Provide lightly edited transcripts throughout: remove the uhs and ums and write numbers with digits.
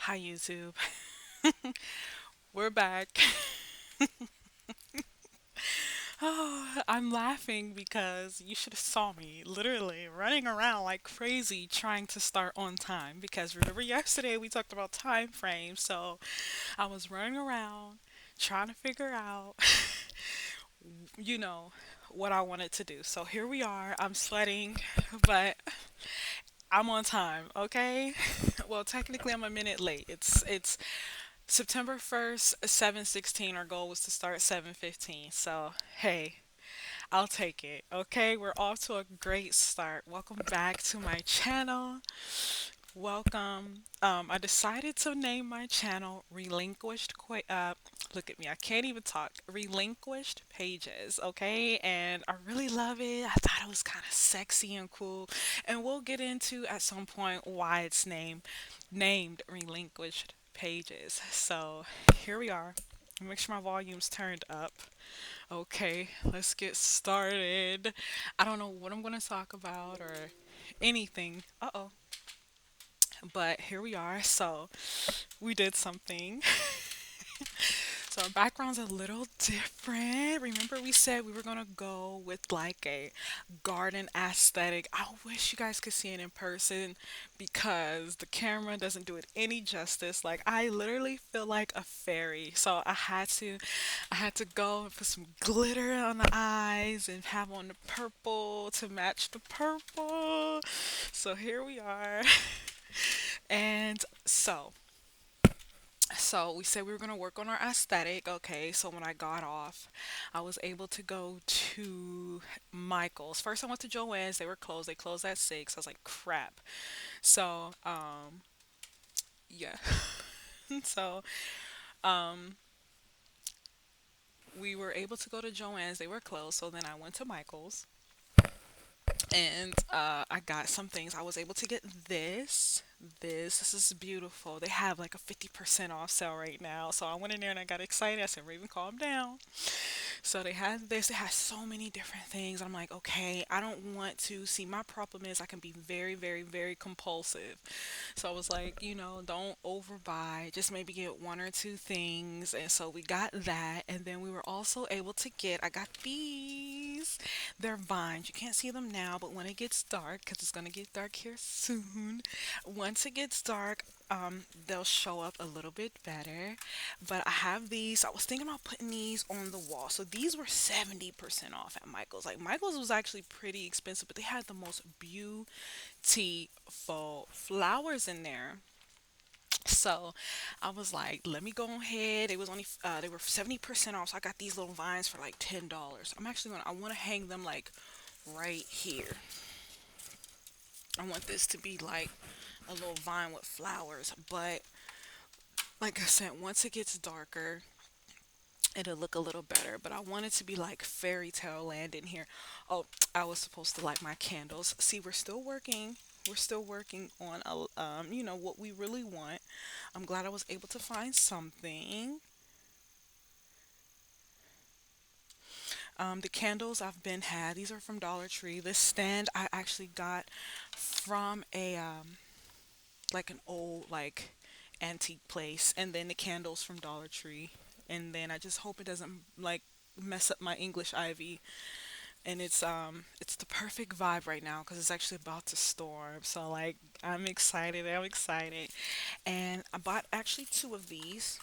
Hi, YouTube. We're back. Oh, I'm laughing because you should have saw me literally running around like crazy trying to start on time because remember yesterday we talked about time frames. So I was running around trying to figure out, you know, what I wanted to do. So here we are. I'm sweating, but I'm on time, okay? Well, technically I'm a minute late. It's September 1st, 7:16. Our goal was to start 7:15. So, hey, I'll take it. Okay, we're off to a great start. Welcome back to my channel. Welcome. I decided to name my channel look at me, I can't even talk. Relinquished Pages, okay? And I really love it. I thought it was kind of sexy and cool. And we'll get into at some point why it's named Relinquished Pages. So, here we are. Make sure my volume's turned up. Okay, let's get started. I don't know what I'm going to talk about or anything. Uh-oh. But here we are. So we did something. So our background's a little different. Remember we said we were gonna go with like a garden aesthetic. I wish you guys could see it in person because the camera doesn't do it any justice. Like I literally feel like a fairy. So I had to go and put some glitter on the eyes and have on the purple to match the purple. So here we are. And so we said we were going to work on our aesthetic. Okay, so when I got off, I was able to go to Michael's. First, I went to Joann's. They were closed. They closed at 6. I was like, crap. So, yeah. So, um, we were able to go to Joann's. They were closed. So then I went to Michael's and I got some things. I was able to get this is beautiful. They have like a 50% off sale right now. So I went in there and I got excited. I said, Raven, calm down. So they had this. It has so many different things. I'm like, okay, I don't want to see. My problem is I can be very, very, very compulsive. So I was like, don't overbuy. Just maybe get one or two things. And so we got that. And then we were also able to get. I got these. They're vines. You can't see them now, but when it gets dark, because it's gonna get dark here soon. Once it gets dark, they'll show up a little bit better. But I have these. I was thinking about putting these on the wall. So these were 70% off at Michael's. Like Michael's was actually pretty expensive, but they had the most beautiful flowers in there. So I was like, let me go ahead. They were 70% off. So I got these little vines for like $10. I want to hang them like right here. I want this to be like a little vine with flowers. But like I said, once it gets darker, it'll look a little better. But I want it to be like fairy tale land in here. Oh, I was supposed to light my candles. See, we're still working. We're still working on what we really want. I'm glad I was able to find something. The candles I've been had. These are from Dollar Tree. This stand I actually got from a like an old like antique place, and then the candles from Dollar Tree. And then I just hope it doesn't like mess up my English ivy. And it's the perfect vibe right now because it's actually about to storm. So like I'm excited. I'm excited. And I bought actually two of these.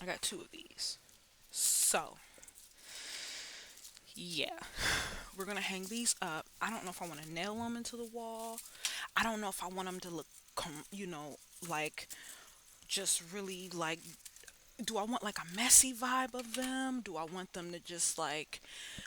I got two of these. So yeah, we're gonna hang these up. I don't know if I want to nail them into the wall. I don't know if I want them to look, like just really like. Do I want like a messy vibe of them? Do I want them to just like,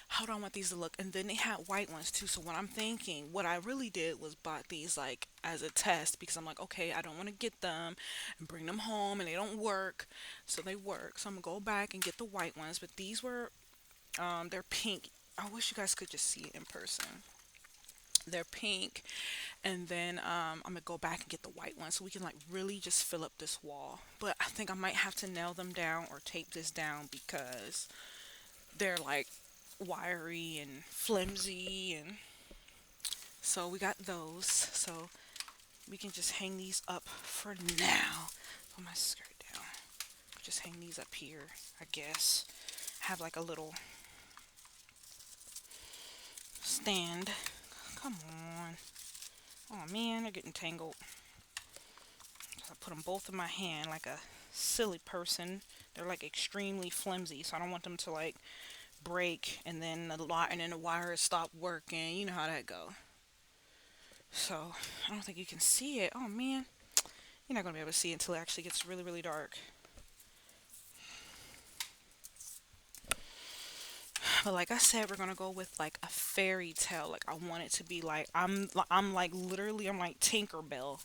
how do I want these to look? And then they had white ones too. So what I'm thinking, what I really did was bought these like as a test because I'm like, okay, I don't want to get them and bring them home and they don't work. So they work. So I'm gonna go back and get the white ones. But these were they're pink. I wish you guys could just see it in person. They're pink, and then I'm gonna go back and get the white one so we can like really just fill up this wall. But I think I might have to nail them down or tape this down because they're like wiry and flimsy, and so we got those. So we can just hang these up for now. Put my skirt down. Just hang these up here, I guess. Have like a little stand. Come on. Oh man, they're getting tangled. I put them both in my hand like a silly person. They're like extremely flimsy, so I don't want them to like break and then the wires stop working. You know how that go. So I don't think you can see it. Oh man, you're not gonna be able to see it until it actually gets really, really dark. But like I said, we're gonna go with like a fairy tale. Like I want it to be like I'm like literally I'm like Tinkerbell.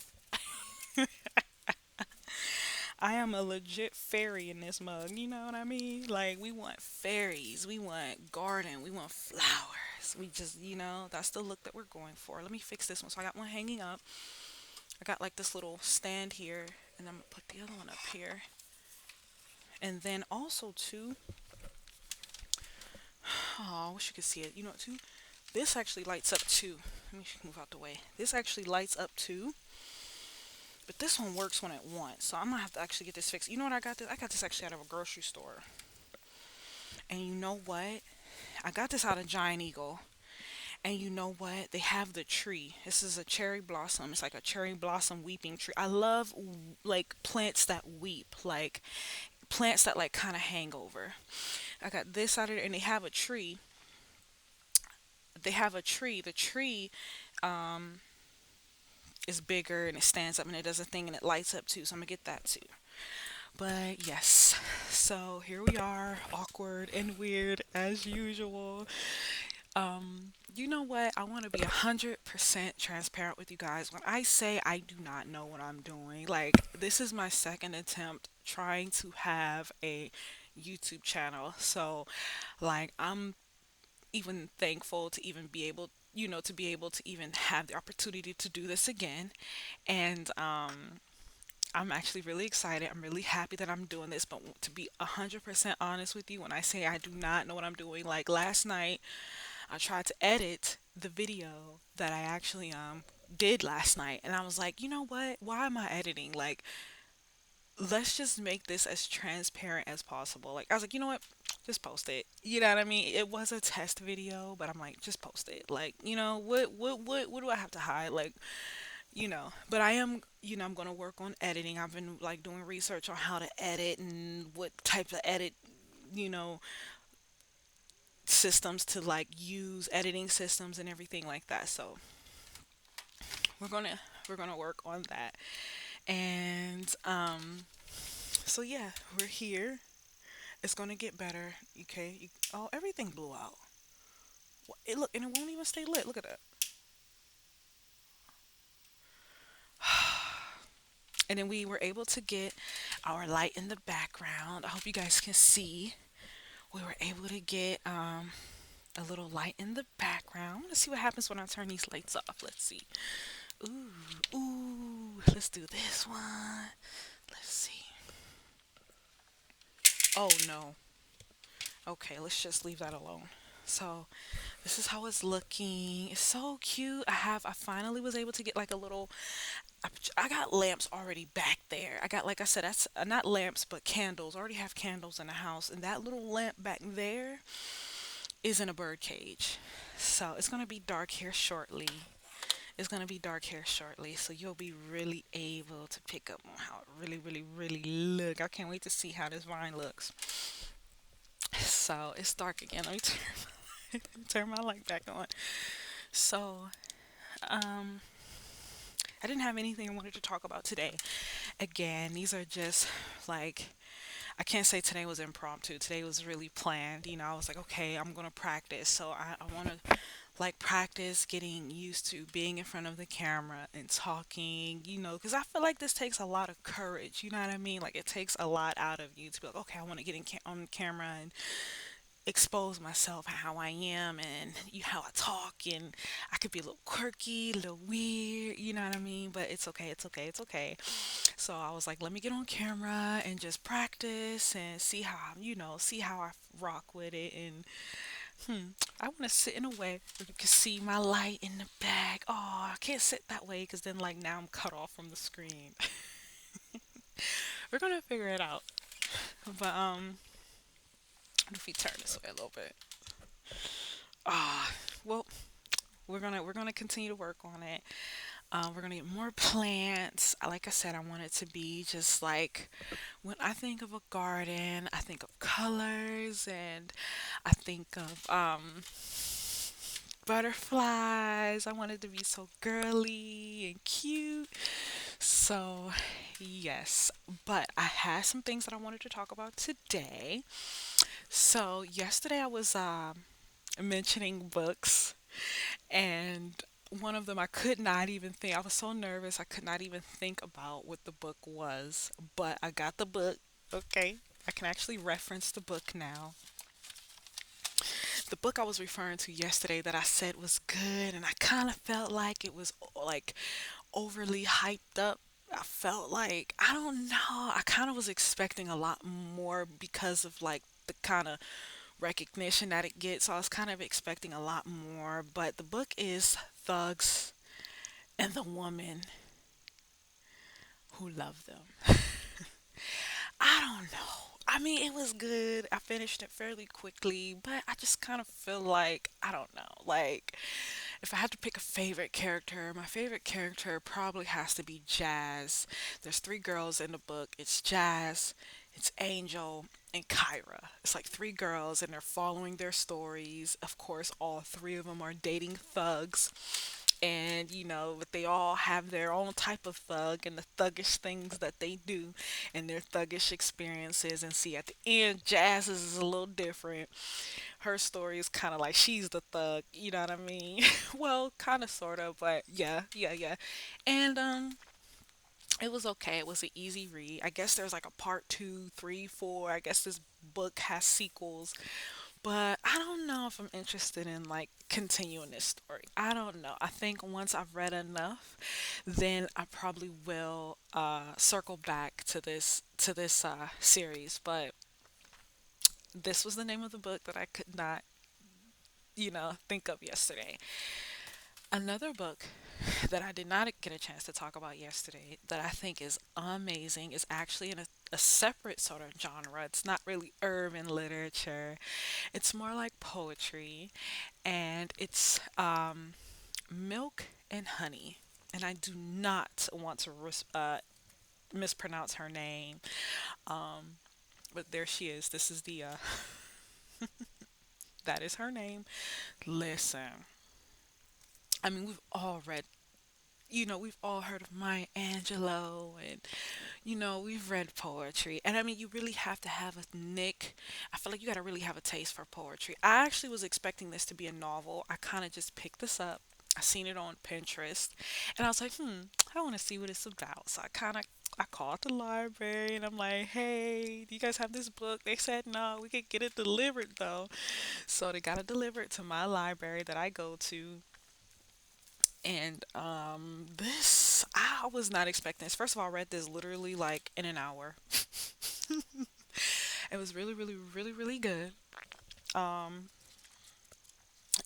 I am a legit fairy in this mug. You know what I mean? Like we want fairies, we want garden, we want flowers. We just that's the look that we're going for. Let me fix this one. So I got one hanging up. I got like this little stand here, and I'm gonna put the other one up here. And then also too, oh, I wish you could see it. You know what too? This actually lights up too. Let me move out the way. This actually lights up too, but this one works when it wants. So I'm gonna have to actually get this fixed. You know what I got this? I got this actually out of a grocery store. And you know what? I got this out of Giant Eagle. And you know what? They have the tree. This is a cherry blossom. It's like a cherry blossom weeping tree. I love like plants that weep, like plants that like kind of hang over. I got this out of there, and they have a tree. They have a tree. The tree um, is bigger and it stands up and it does a thing and it lights up too. So I'm gonna get that too. But yes, so here we are, awkward and weird as usual. You know what? I want to be 100% transparent with you guys. When I say I do not know what I'm doing, like this is my second attempt trying to have a YouTube channel. So, like I'm even thankful to even be able, to be able to even have the opportunity to do this again. And I'm actually really excited. I'm really happy that I'm doing this. But to be 100% honest with you, when I say I do not know what I'm doing, like last night, I tried to edit the video that I actually did last night, and I was like, you know what? Why am I editing? Like, let's just make this as transparent as possible. Like, I was like, you know what? Just post it. You know what I mean? It was a test video, but I'm like, just post it. Like, what do I have to hide? Like, but I am, I'm gonna work on editing. I've been like doing research on how to edit and what type of edit, you know, systems to like use, editing systems and everything like that. So we're gonna we're gonna work on that. And so yeah, we're here. It's gonna get better. Okay. Oh, everything blew out. It look, and it won't even stay lit. Look at that. And then we were able to get our light in the background. I hope you guys can see. We were able to get a little light in the background. Let's see what happens when I turn these lights off. Let's see. Ooh. Let's do this one. Let's see. Oh no. Okay, let's just leave that alone. So, this is how it's looking. It's so cute. I finally was able to get like a little. I got lamps already back there. I got, like I said, that's not lamps, but candles. I already have candles in the house, and that little lamp back there is in a bird cage. So it's gonna be dark here shortly. It's gonna be dark here shortly, so you'll be really able to pick up on how it really, really, really look. I can't wait to see how this vine looks. So it's dark again. Let me turn my light back on. So, um, I didn't have anything I wanted to talk about today. Again, these are just like I can't say today was impromptu. Today was really planned. I was like, okay, I'm gonna practice. So I want to like practice getting used to being in front of the camera and talking. Because I feel like this takes a lot of courage. You know what I mean? Like it takes a lot out of you to be like, okay, I want to get on camera and expose myself how I am and how I talk, and I could be a little quirky, a little weird, you know what I mean? But it's okay, it's okay, it's okay. So I was like, let me get on camera and just practice and see how I rock with it, and I want to sit in a way where you can see my light in the back. Oh, I can't sit that way because then, like, now I'm cut off from the screen. We're gonna figure it out. But what if we turn this way a little bit? Ah, well, we're gonna continue to work on it. We're gonna get more plants. Like I said, I want it to be just like when I think of a garden, I think of colors and I think of butterflies. I want it to be so girly and cute. So, yes, but I had some things that I wanted to talk about today. So, yesterday I was mentioning books, and one of them I could not even think. I was so nervous, I could not even think about what the book was, but I got the book. Okay, I can actually reference the book now. The book I was referring to yesterday that I said was good, and I kind of felt like it was like overly hyped up. I felt like, I don't know, I kind of was expecting a lot more because of like the kind of recognition that it gets. So I was kind of expecting a lot more, but the book is Thugs and the Woman Who Loved Them. I don't know. I mean, it was good. I finished it fairly quickly, but I just kind of feel like, I don't know. Like, if I had to pick a favorite character, my favorite character probably has to be Jazz. There's three girls in the book. It's Jazz, it's Angel, and Kyra. It's like three girls, and they're following their stories. Of course, all three of them are dating thugs. And but they all have their own type of thug and the thuggish things that they do and their thuggish experiences. And see, at the end, Jazz's is a little different. Her story is kind of like she's the thug, you know what I mean? Well, kind of, sort of, but yeah, yeah, yeah. And it was okay. It was an easy read. I guess there's like a part two, three, four. I guess this book has sequels, but I don't know if I'm interested in like continuing this story. I don't know. I think once I've read enough, then I probably will circle back to this series. But this was the name of the book that I could not, think of yesterday. Another book that I did not get a chance to talk about yesterday that I think is amazing is actually in a separate sort of genre. It's not really urban literature, it's more like poetry, and it's Milk and Honey. And I do not want to mispronounce her name, but there she is. This is that is her name. Listen, I mean, we've all heard of Maya Angelou, and we've read poetry, and I mean, you really have to have a nick. I feel like you got to really have a taste for poetry. I actually was expecting this to be a novel. I kind of just picked this up. I seen it on Pinterest, and I was like, I want to see what it's about. So I called the library, and I'm like, hey, do you guys have this book? They said no, we could get it delivered though. So they got it delivered to my library that I go to, and this, I was not expecting this. First of all, I read this literally like in an hour. It was really, really, really, really good. Um,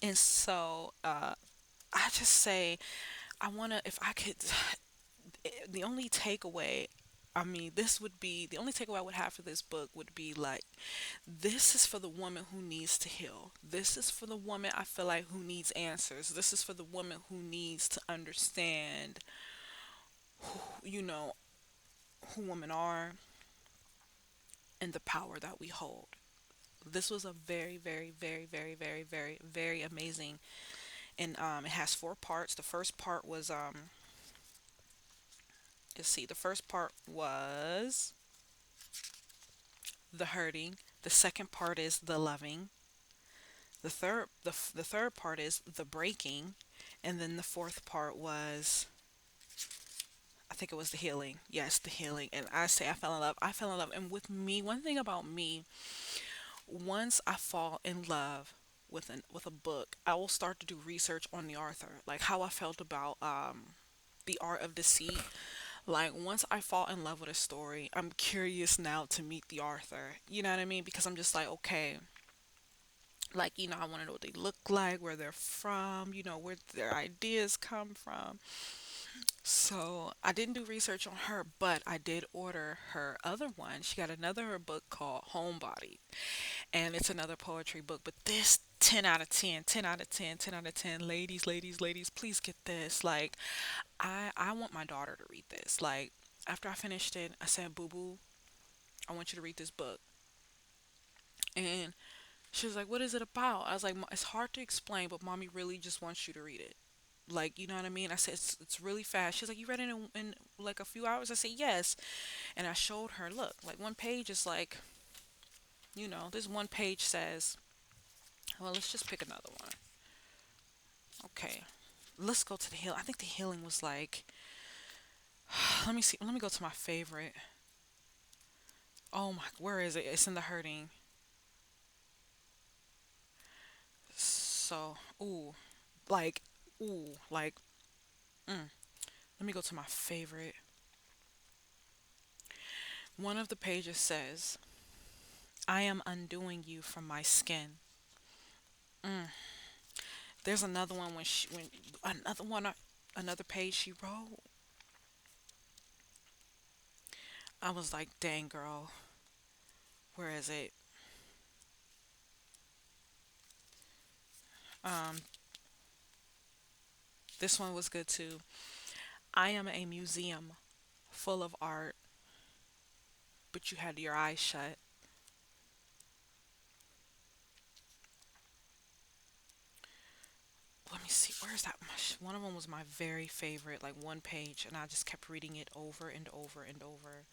and so I just say I wanna, if I could, the only takeaway. I mean, this would be the only takeaway I would have for this book would be like, this is for the woman who needs to heal. This is for the woman I feel like who needs answers. This is for the woman who needs to understand you know, who women are and the power that we hold. This was a very, very, very, very, very, very, very amazing. And it has four parts. The first part was, let's see, the first part was the hurting. The second part is the loving. The third part is the breaking. And then the fourth part was, I think it was the healing. Yes, the healing. And I say I fell in love. I fell in love. And with me, one thing about me, once I fall in love with a book, I will start to do research on the author, like how I felt about the art of deceit. Like once I fall in love with a story, I'm curious now to meet the author. You know what I mean? Because I'm just like, okay, Like, I want to know what they look like, where they're from, where their ideas come from. So I didn't do research on her, but I did order her other one. She got another book called Homebody, and it's another poetry book. But this 10 out of 10, 10 out of 10, 10 out of 10. Ladies, ladies, ladies, please get this. Like, I want my daughter to read this. Like, after I finished it, I said, Boo Boo, I want you to read this book. And she was like, "What is it about?" I was like, It's hard to explain, but mommy really just wants you to read it. Like, you know what I mean?" I said, It's really fast." She's like, "You read it in like a few hours?" I said, "Yes." And I showed her, look, like one page is like, this one page says, well, let's just pick another one. Okay. Let's go to the heal. I think the healing was like, let me see. Let me go to my favorite. Oh my, where is it? It's in the hurting. So, like, like, let me go to my favorite. One of the pages says, "I am undoing you from my skin." Mm. There's another one when another one, another page she wrote. I was like, dang girl, where is it? Um, this one was good too. "I am a museum full of art, but you had your eyes shut." Let me see, where's that? One of them was my very favorite, like one page, and I just kept reading it over and over and over.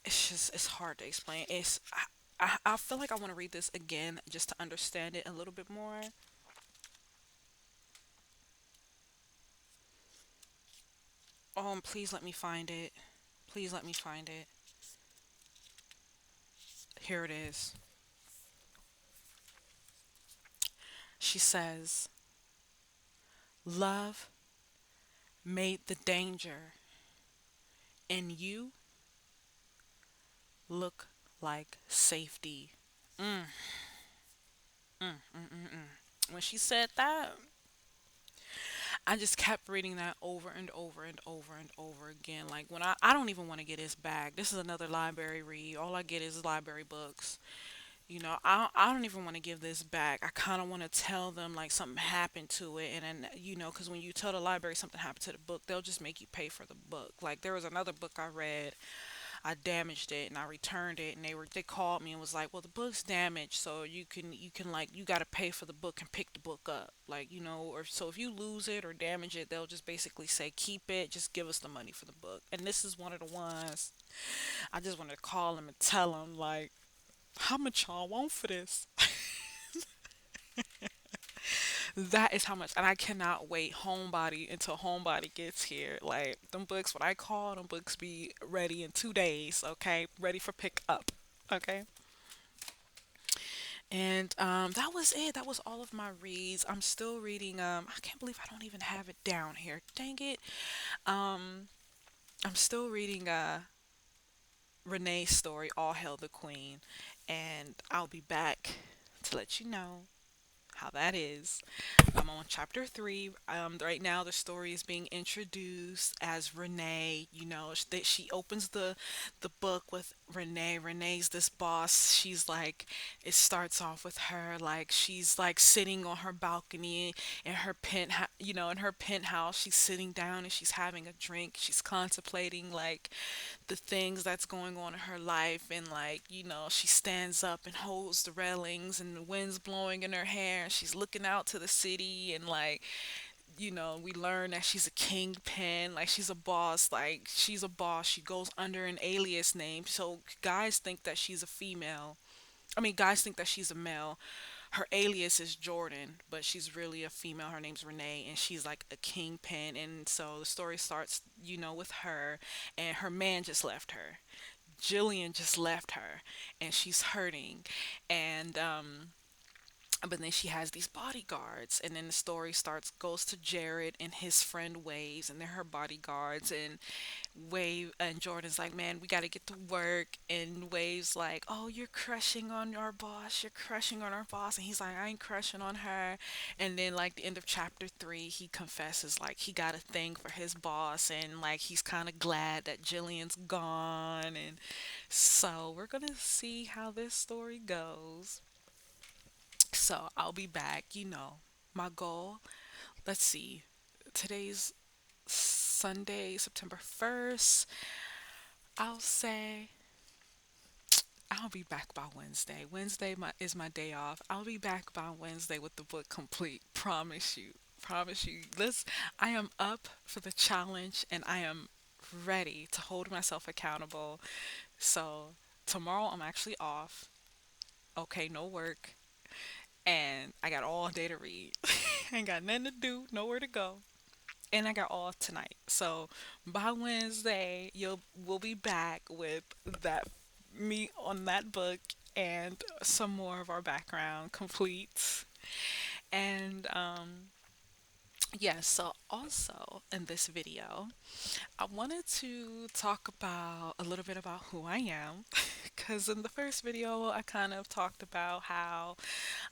It's hard to explain. I feel like I want to read this again just to understand it a little bit more. Please let me find it. Please let me find it. Here it is. She says, "Love made the danger in you look like safety." Mm, mm, mm, mm, mm. When she said that, I just kept reading that over and over and over and over again. Like, when I don't even want to get this back. This is another library read. All I get is library books. I don't even want to give this back. I kind of want to tell them like something happened to it, and then because when you tell the library something happened to the book, they'll just make you pay for the book. Like, there was another book I read, I damaged it and I returned it, and they called me and was like, "Well, the book's damaged, so you can like you got to pay for the book and pick the book up." Like, or so if you lose it or damage it, they'll just basically say, "Keep it, just give us the money for the book." And this is one of the ones I just wanted to call them and tell them like, "How much y'all want for this?" That is how much, and I cannot wait homebody until homebody gets here. Like, them books, when I call them books, be ready in 2 days. Okay, ready for pick up. Okay, and that was it. That was all of my reads. I'm still reading. I can't believe I don't even have it down here. Dang it. Um, I'm still reading Renee's story, All Hail the Queen, and I'll be back to let you know how that is. I'm on chapter three. Right now, the story is being introduced as Renee. That she opens the book with Renee. Renee's this boss. She's like, it starts off with her like she's like sitting on her balcony in her in her penthouse. She's sitting down and she's having a drink. She's contemplating like the things that's going on in her life, and like she stands up and holds the railings and the wind's blowing in her hair and she's looking out to the city, and like we learn that she's a kingpin, like she's a boss. She goes under an alias name, so guys think that she's a female. I mean, guys think that she's a male. Her alias is Jordan, but she's really a female. Her name's Renee, and she's like a kingpin. And so the story starts, with her, and her man just left her. Jillian just left her, and she's hurting. And But then she has these bodyguards, and then the story starts goes to Jared and his friend Waves, and they're her bodyguards. And Wave and Jordan's like, man, we got to get to work. And Wave's like, oh, you're crushing on our boss. You're crushing on our boss. And he's like, I ain't crushing on her. And then, like, the end of chapter three, he confesses, like, he got a thing for his boss. And, like, he's kind of glad that Jillian's gone. And so we're going to see how this story goes. So I'll be back. My goal. Let's see. Today's Sunday, September 1st. I'll say I'll be back by Wednesday. Is my day off. I'll be back by Wednesday with the book complete. Promise you. Promise you. I am up for the challenge and I am ready to hold myself accountable. So tomorrow I'm actually off. Okay, no work. And I got all day to read. Ain't got nothing to do, nowhere to go. And I got off tonight. So by Wednesday, we'll be back with that me on that book and some more of our background complete. And yes, so also in this video, I wanted to talk about a little bit about who I am. Because in the first video, I kind of talked about how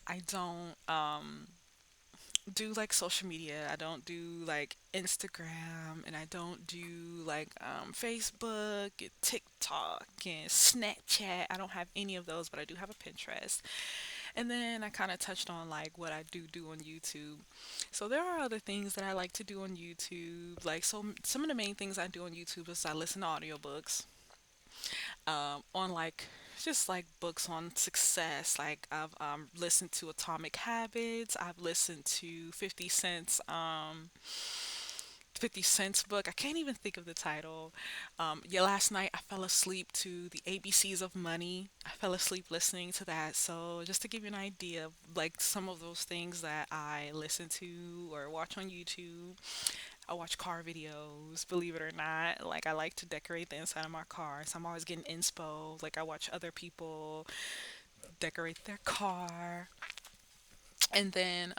I don't do like social media. I don't do like Instagram and I don't do like Facebook and TikTok and Snapchat. I don't have any of those, but I do have a Pinterest. And then I kind of touched on like what I do on YouTube. So there are other things that I like to do on YouTube. Like some of the main things I do on YouTube is I listen to audiobooks on like just like books on success. Like I've listened to Atomic Habits. I've listened to 50 Cent's book. I can't even think of the title. Yeah, last night I fell asleep to the ABCs of Money. I fell asleep listening to that. So just to give you an idea of like some of those things that I listen to or watch on YouTube. I watch car videos, believe it or not. Like I like to decorate the inside of my car. So I'm always getting inspo. Like I watch other people decorate their car. And then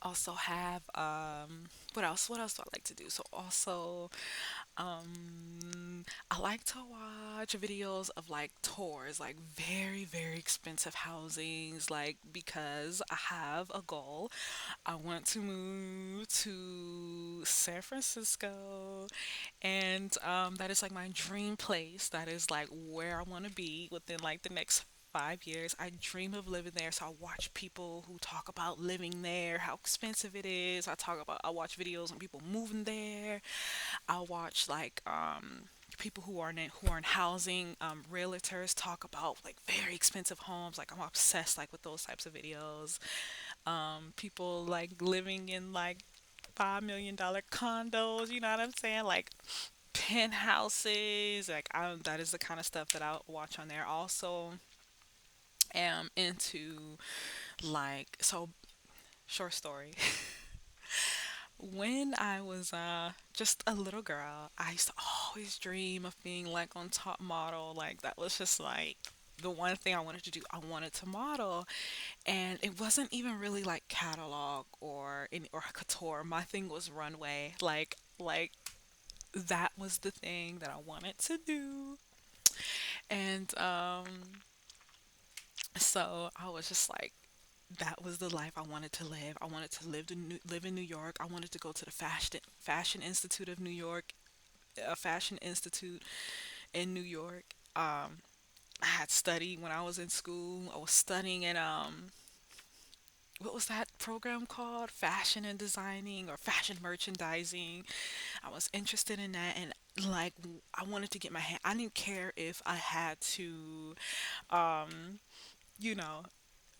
also have what else? What else do I like to do? So also I like to watch videos of like tours, like very, very expensive housings, like because I have a goal. I want to move to San Francisco, and that is like my dream place. That is like where I want to be within like the next 5 years. I dream of living there, so I watch people who talk about living there, how expensive it is. I watch videos on people moving there. I watch like people who are in housing, realtors talk about like very expensive homes. Like I'm obsessed like with those types of videos. People like living in like $5 million condos. You know what I'm saying? Like penthouses. That is the kind of stuff that I watch on there. Also, am into like so short story. When I was just a little girl, I used to always dream of being like on top model. Like that was just like the one thing I wanted to do. I wanted to model, and it wasn't even really like catalog or couture. My thing was runway. Like that was the thing that I wanted to do. And so I was just like that was the life I wanted to live. I wanted to live in New York. I wanted to go to the Fashion Institute of New York, a fashion institute in New York. I had studied when I was in school. I was studying in what was that program called? Fashion and designing or fashion merchandising. I was interested in that, and like I wanted to get my hand. I didn't care if I had to, um, you know,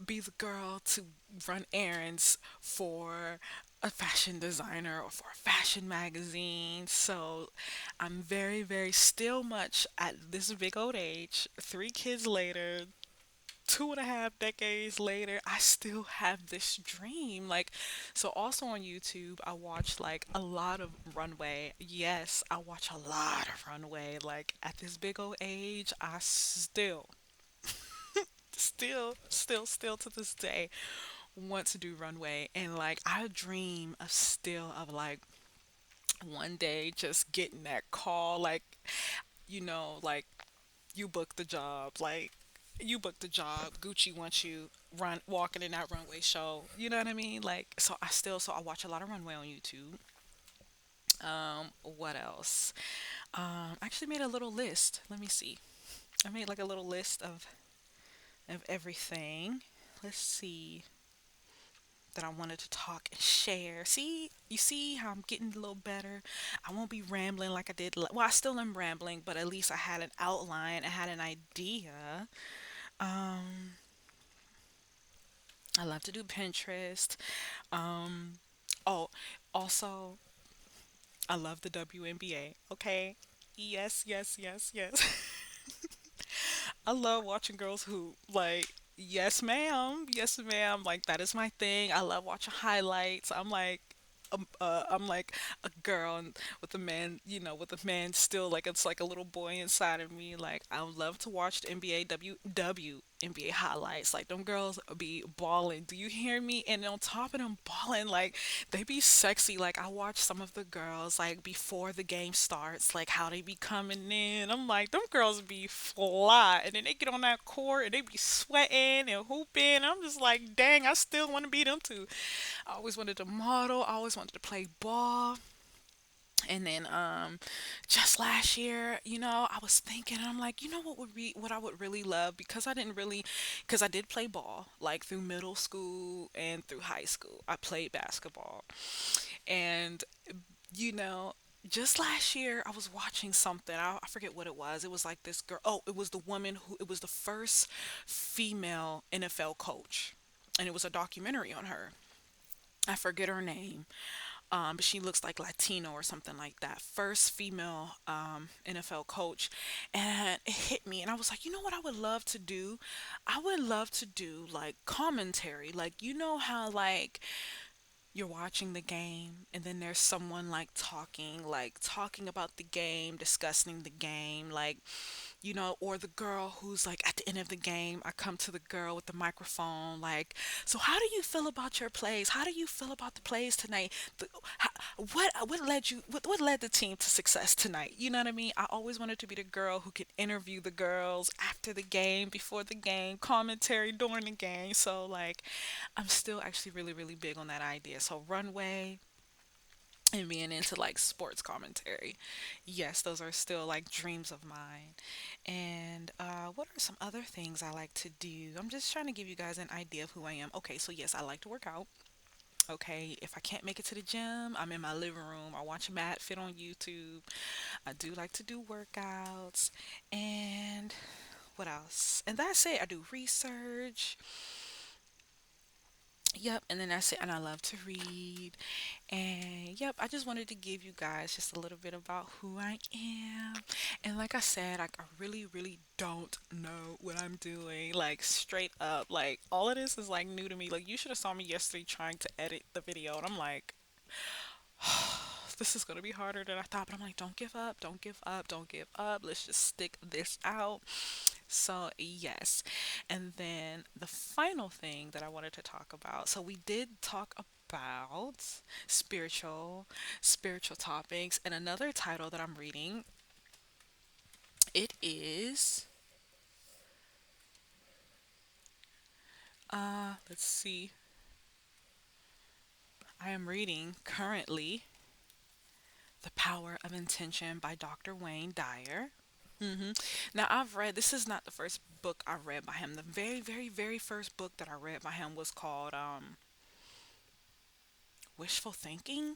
be the girl to run errands for a fashion designer or for a fashion magazine. So I'm very, very still much at this big old age, 3 kids later, 2.5 decades later, I still have this dream. Like, so also on YouTube, I watch like a lot of runway. Yes, I watch a lot of runway. Like, at this big old age, I still still to this day want to do runway. And like, I dream of still of like one day just getting that call, like, like you booked the job, like you booked the job. Gucci wants you run walking in that runway show. You know what I mean? Like, so I watch a lot of runway on YouTube. What else? I actually made a little list. Let me see. I made like a little list of everything. Let's see that I wanted to talk and share. See, you see how I'm getting a little better. I won't be rambling like I did. Well, I still am rambling, but at least I had an outline. I had an idea. Um, I love to do Pinterest. Um, oh, also, I love the WNBA. Okay. Yes, yes, yes, yes. I love watching girls who like, yes, ma'am, yes, ma'am. Like that is my thing. I love watching highlights. I'm like a girl and with a man, with a man still like it's like a little boy inside of me. Like I would love to watch the NBA NBA highlights. Like them girls be balling. Do you hear me? And on top of them balling, like they be sexy. Like I watch some of the girls like before the game starts, like how they be coming in. I'm like, them girls be fly. And then they get on that court and they be sweating and hooping. I'm just like, dang, I still want to be them too. I always wanted to model. I always wanted to play ball. And then just last year, I was thinking, I'm like, what I would really love, because I did play ball like through middle school and through high school. I played basketball. And you know, just last year I was watching something. I forget what it was. It was like this girl. Oh, it was the woman who it was the first female NFL coach. And it was a documentary on her. I forget her name, but she looks like Latino or something like that. First female NFL coach, and it hit me, and I was like, you know what I would love to do? I would love to do like commentary, like how like you're watching the game and then there's someone like talking about the game, discussing the game, like or the girl who's like at the end of the game, I come to the girl with the microphone, like, so how do you feel about your plays? How do you feel about the plays tonight? How, what led the team to success tonight? You know what I mean? I always wanted to be the girl who could interview the girls after the game, before the game, commentary during the game. So like, I'm still actually really really big on that idea. So runway and being into like sports commentary. Yes, those are still like dreams of mine. And what are some other things I like to do? I'm just trying to give you guys an idea of who I am. Okay, so yes, I like to work out. Okay, if I can't make it to the gym, I'm in my living room. I watch Matt Fit on YouTube. I do like to do workouts. And what else? And that's it. I do research. Yep, and then that's it. And I love to read. And yep, I just wanted to give you guys just a little bit about who I am. And like I said, I really, really don't know what I'm doing. Like straight up, like all of this is like new to me. Like you should have saw me yesterday trying to edit the video, and I'm like, this is gonna be harder than I thought. But I'm like, don't give up, don't give up, don't give up. Let's just stick this out. So, yes. And then the final thing that I wanted to talk about. So, we did talk about spiritual topics, and another title that I'm reading, it is let's see. I am reading currently The Power of Intention by Dr. Wayne Dyer. Now, I've read, this is not the first book I read by him. The very, very, very first book that I read by him was called Wishful Thinking.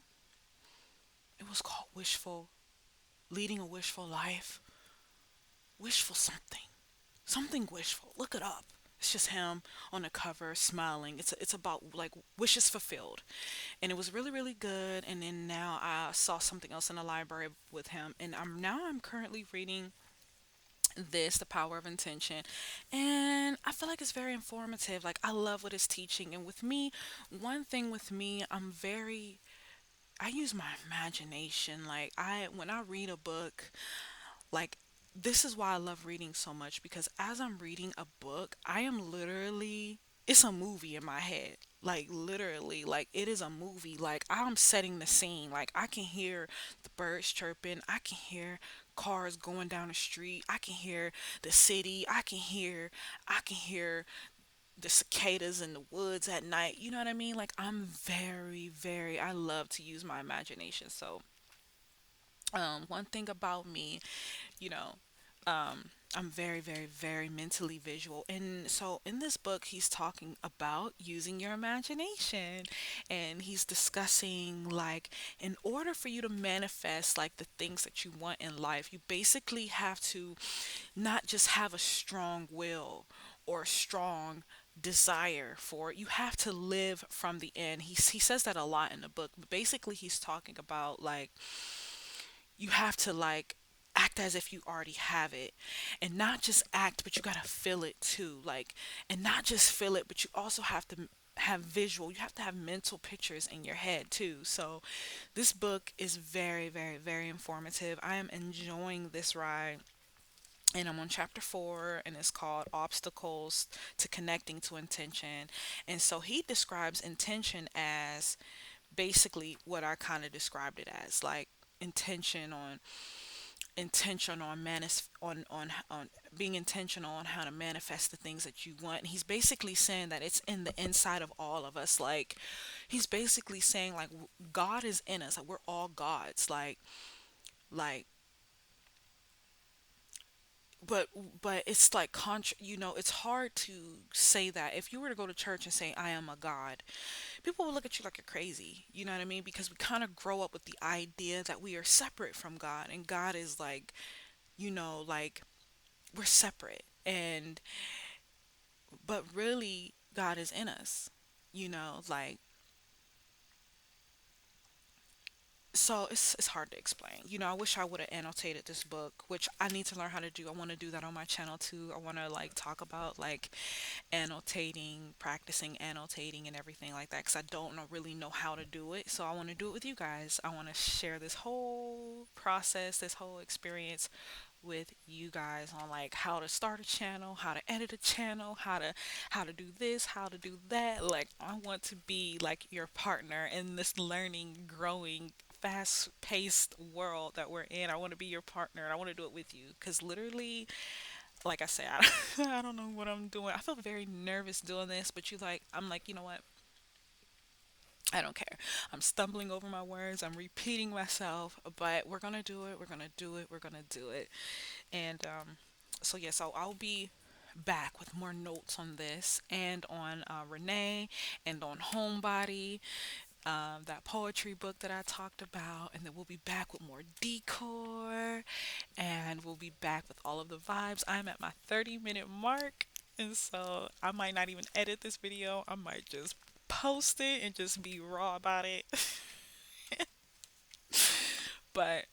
It was called Wishful, Leading a Wishful Life. Wishful something. Something wishful. Look it up. It's just him on the cover smiling. It's about like wishes fulfilled. And it was really, really good. And then now I saw something else in the library with him. And I'm currently reading this, The Power of Intention, and I feel like it's very informative. Like I love what it's teaching. And with me, one thing with me, I use my imagination. Like I when I read a book, like this is why I love reading so much, because as I'm reading a book, I am literally, it's a movie in my head. Like literally, like it is a movie. Like I'm setting the scene. Like I can hear the birds chirping. I can hear cars going down the street. I can hear the city. I can hear the cicadas in the woods at night. You know what I mean? Like I'm very, I love to use my imagination. So, one thing about me, you know, I'm very mentally visual. And so in this book, he's talking about using your imagination. And he's discussing, like, in order for you to manifest, like, the things that you want in life, you basically have to not just have a strong will or a strong desire for it. You have to live from the end. He says that a lot in the book. But basically, he's talking about, like, you have to like act as if you already have it, and not just act, but you got to feel it too, like, and not just feel it, but you also have to have visual, you have to have mental pictures in your head too. So this book is very informative. I am enjoying this ride, and I'm on chapter 4, and it's called Obstacles to Connecting to Intention. And so he describes intention as basically what I kind of described it as, like intention on on being intentional on how to manifest the things that you want. And he's basically saying that it's in the inside of all of us. Like he's basically saying like God is in us. Like we're all gods. Like but it's like it's hard to say that. If you were to go to church and say I am a god, people will look at you like you're crazy. You know what I mean? Because we kind of grow up with the idea that we are separate from God, and God is like, like we're separate. And but really God is in us. Like, so it's hard to explain. I wish I would have annotated this book, which I need to learn how to do. I want to do that on my channel too. I want to like talk about like annotating, practicing annotating and everything like that, because I don't really know how to do it. So I want to do it with you guys. I want to share this whole process, this whole experience with you guys on like how to start a channel, how to edit a channel, how to do this, how to do that. Like I want to be like your partner in this learning, growing, fast-paced world that we're in. I want to be your partner, and I want to do it with you, cuz literally, like I said, I don't know what I'm doing. I feel very nervous doing this, but I'm like, you know what? I don't care. I'm stumbling over my words. I'm repeating myself, but we're gonna do it. We're gonna do it. We're gonna do it. And so yes, I'll be back with more notes on this and on Renee and on Homebody, that poetry book that I talked about, and then we'll be back with more decor, and we'll be back with all of the vibes. I'm at my 30-minute mark, and so I might not even edit this video. I might just post it and just be raw about it. But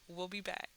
we'll be back.